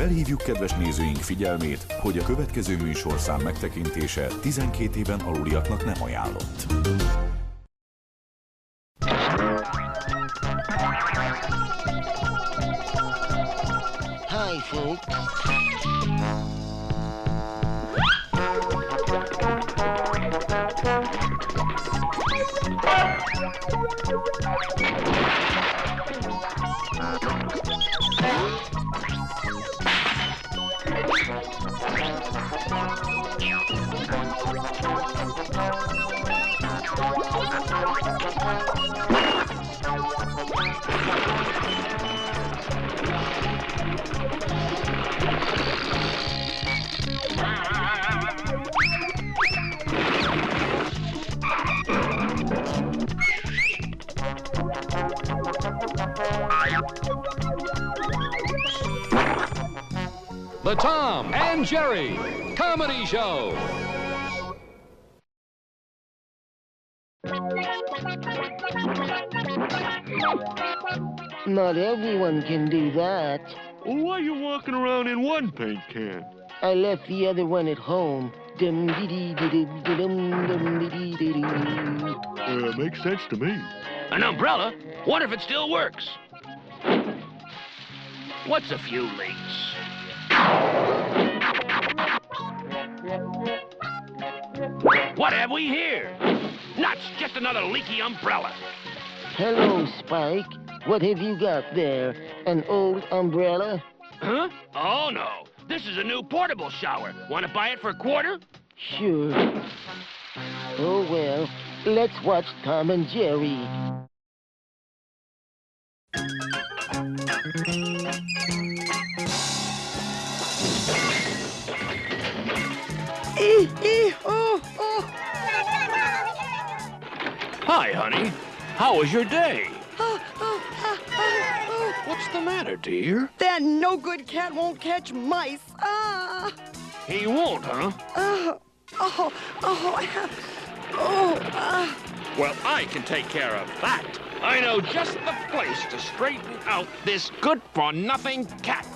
Felhívjuk kedves nézőink figyelmét, hogy a következő műsorszám megtekintése 12 éven aluliaknak nem ajánlott. Hi, folks. The Tom and Jerry Comedy Show. Not everyone can do that. Well, why are you walking around in one paint can? I left the other one at home. Makes sense to me. An umbrella? Wonder if it still works. What's a few leaks? What have we here? Nuts, just another leaky umbrella. Hello, Spike. What have you got there? An old umbrella? Huh? Oh, no. This is a new portable shower. Want to buy it for a quarter? Sure. Oh, well, let's watch Tom and Jerry. Hi, honey. How was your day? What's the matter, dear? That no-good cat won't catch mice. He won't, huh? Well, I can take care of that. I know just the place to straighten out this good-for-nothing cat.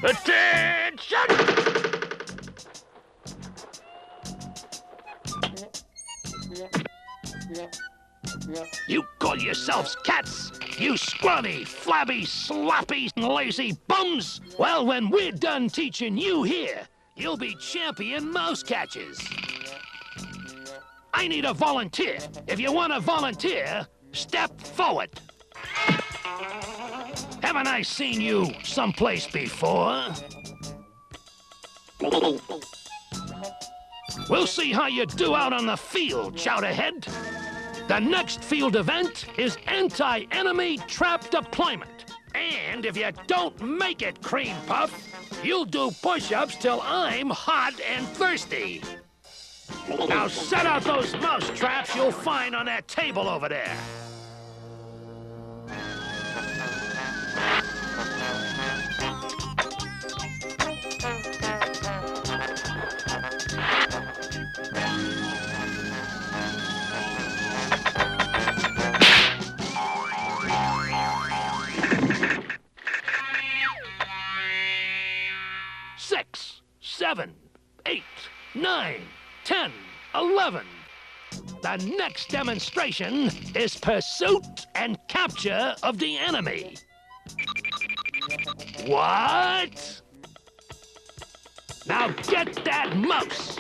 Attention! You call yourselves cats, you scrawny, flabby, sloppy, lazy bums? Well, when we're done teaching you here, you'll be champion mouse catchers. I need a volunteer. If you want to volunteer, step forward. Haven't I seen you someplace before? We'll see how you do out on the field, Chowderhead. The next field event is anti-enemy trap deployment. And if you don't make it, Cream Puff, you'll do push-ups till I'm hot and thirsty. Now set out those mouse traps you'll find on that table over there. Six, 7, 8, 9, 10, 11. The next demonstration is pursuit and capture of the enemy. What? Now get that mouse.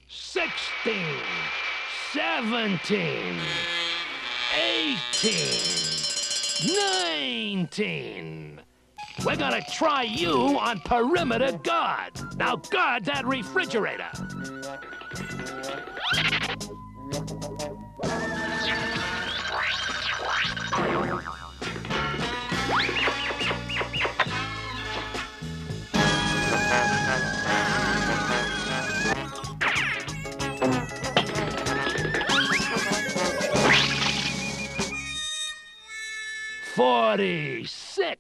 Sixteen, 17, 18, 19. we're gonna try you on perimeter guard. Now guard that refrigerator. "46,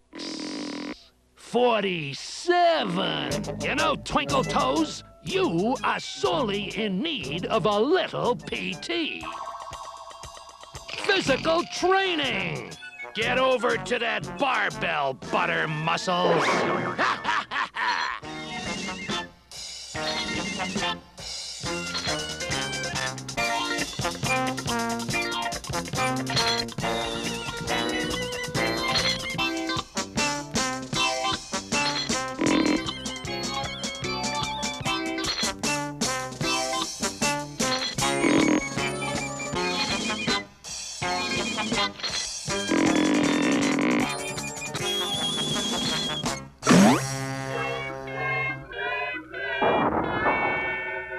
47. You know, Twinkle Toes, you are sorely in need of a little PT. Physical training. Get over to that barbell, butter muscles."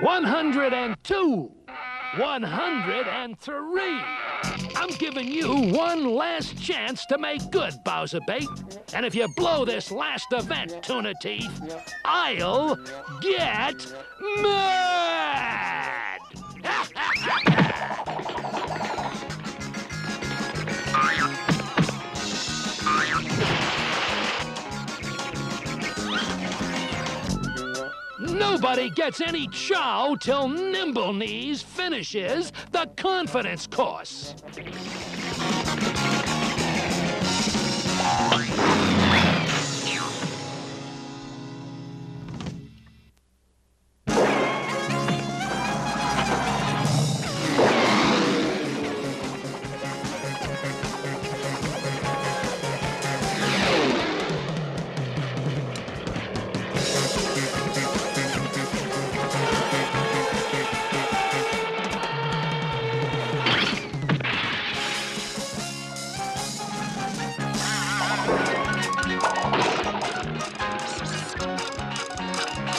"102, 103. I'm giving you one last chance to make good, Bowser Bait. And if you blow this last event, Tuna Teeth, I'll get mad!" Nobody gets any chow till Nimble Knees finishes the confidence course.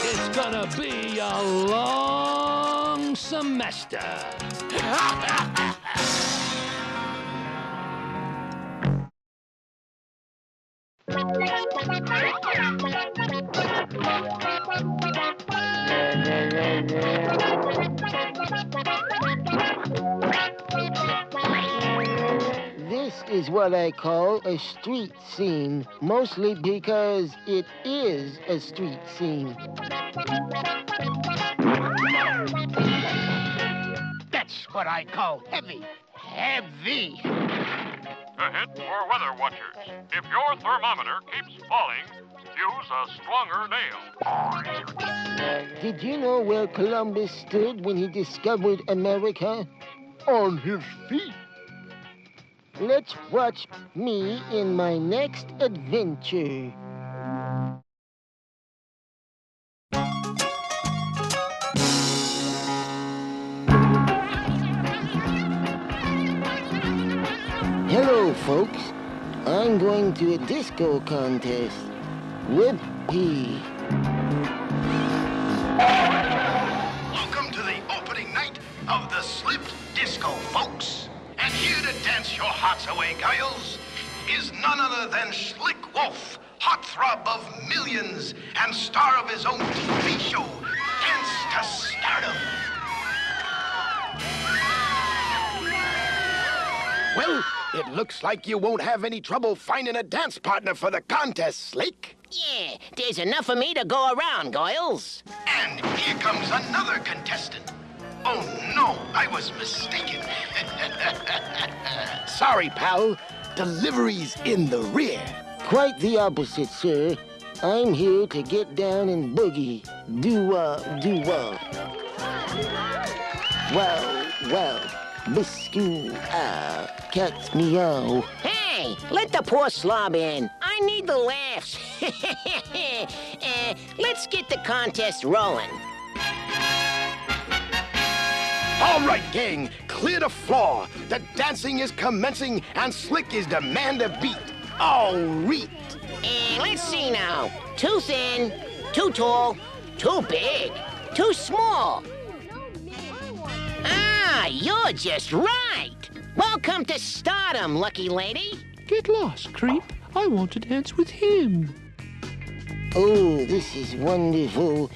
It's gonna be a long semester. This is what I call a street scene, mostly because it is a street scene. That's what I call heavy. Heavy. Ahead for weather watchers. If your thermometer keeps falling, use a stronger nail. Did you know where Columbus stood when he discovered America? On his feet. Let's watch me in my next adventure. Hello, folks. I'm going to a disco contest. Whoopee. Welcome to the opening night of the Slipped Disco, folks. And here to dance your hearts away, guiles, is none other than Slick Wolf, heartthrob of millions and star of his own TV show, Dance to Stardom. Well, it looks like you won't have any trouble finding a dance partner for the contest, Slick. Yeah, there's enough of me to go around, Goyles. And here comes another contestant. Oh, no, I was mistaken. Sorry, pal. Delivery's in the rear. Quite the opposite, sir. I'm here to get down and boogie. Do-wah. Wow. Biscoo, cat's meow. Hey, let the poor slob in. I need the laughs. Let's get the contest rolling. All right, gang, clear the floor. The dancing is commencing, and Slick is the man to beat. All right. And let's see now. Too thin, too tall, too big, too small. Ah, you're just right. Welcome to stardom, lucky lady. Get lost, creep. I want to dance with him. Oh, this is wonderful.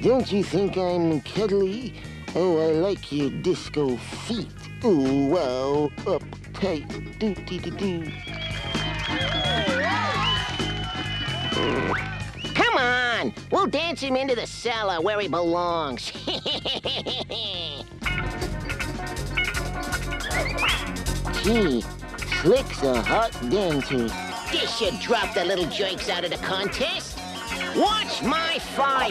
Don't you think I'm cuddly? Oh, I like your disco feet. Oh, wow, uptight, do-dee-dee-doo. Come on, we'll dance him into the cellar where he belongs. Gee, Slick's a hot dancer. This should drop the little jerks out of the contest. Watch my fire.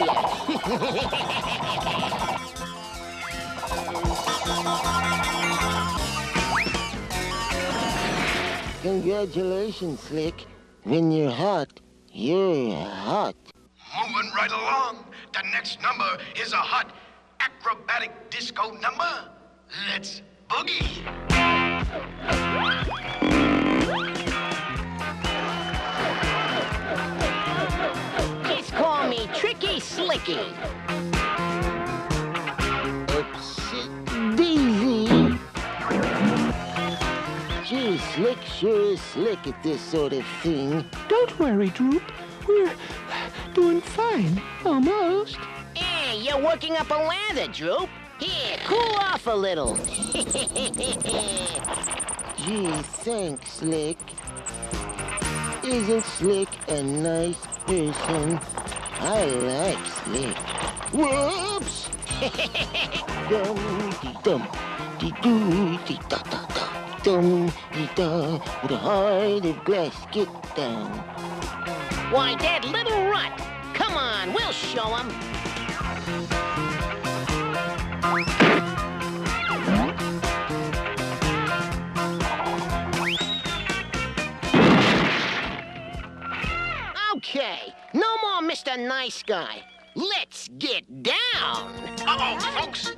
Congratulations, Slick. When you're hot, you're hot. Moving right along. The next number is a hot acrobatic disco number. Let's boogie. Just call me Tricky Slicky. Upset Daisy. Gee, Slick sure is slick at this sort of thing. Don't worry, Droop. We're doing fine. Almost. Hey, you're working up a lather, Droop. Here, cool off a little. Gee, thanks, Slick. Isn't Slick a nice person? I like Slick. Whoops! Dum-dee-dum-dee-doo-dee-da-da-da. Dum-dee-da. With a heart of glass, get down. Why, that little rut. Come on, we'll show him. Okay, no more Mr. Nice Guy. Let's get down. Uh-oh, folks.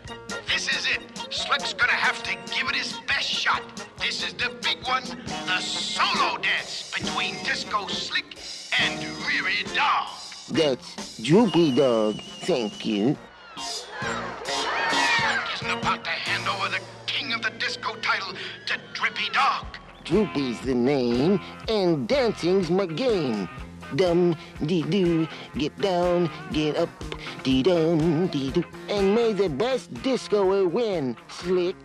This is it. Slick's gonna have to give it his best shot. This is the big one, the solo dance between Disco Slick and Riri Dog. That's Droopy Dog, thank you. Isn't about to hand over the king of the disco title to Drippy Dog. Droopy's the name, and dancing's my game. Dum-dee-doo, get down, get up, dee-dum-dee-doo. And may the best discoer win, Slick.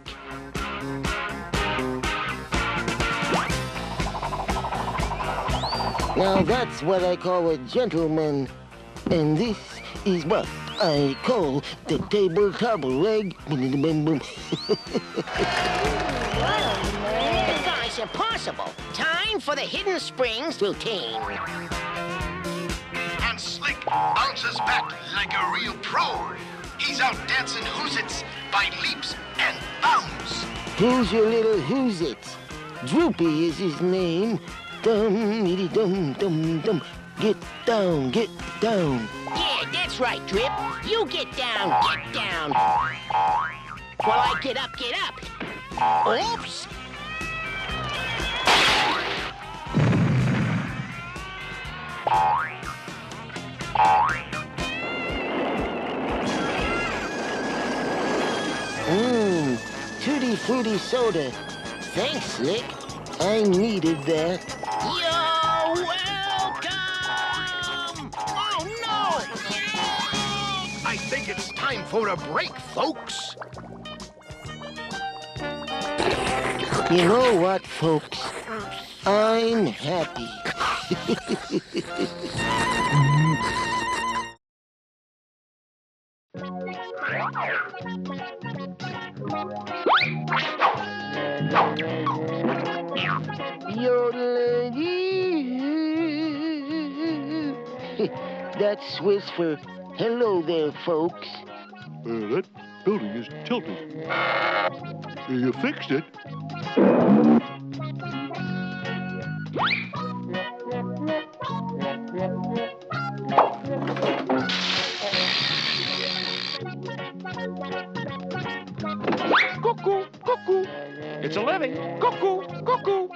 Now that's what I call a gentleman. And this is what I call the tabletop leg. The guy's impossible. Time for the Hidden Springs routine. And Slick bounces back like a real pro. He's out dancing Who's-Its by leaps and bounds. Who's your little Who's-Its? Droopy is his name. Dum-dee-dum-dum-dum. Get down, get down. Yeah, that's right, Drip. You get down, While I get up, Oops! Tutti Frutti Soda. Thanks, Slick. I needed that. You're welcome! Oh, no! I think it's time for a break, folks. You know what, folks? I'm happy. That's Swiss for hello there, folks. That building is tilted. You fixed it. Cuckoo, cuckoo. It's a living. Cuckoo, cuckoo.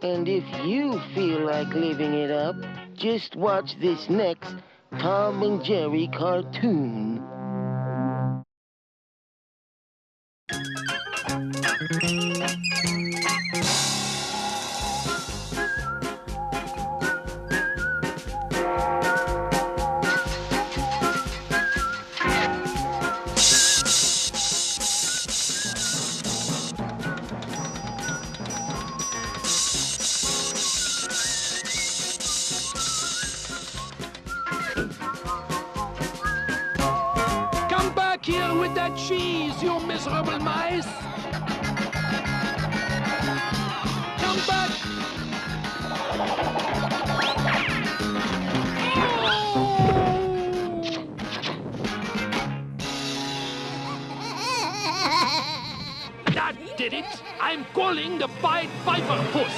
And And if you feel like living it up, just watch this next Tom and Jerry cartoon. Come back here with that cheese, you miserable mice! Come back! That did it! I'm calling the Pied Piper Puss!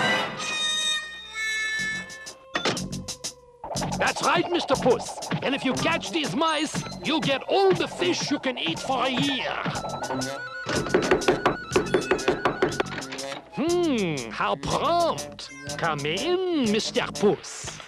That's right, Mr. Puss. And if you catch these mice, you'll get all the fish you can eat for a year. How prompt. Come in, Mr. Puss.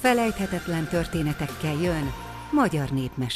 Felejthetetlen történetekkel jön Magyar Népmese.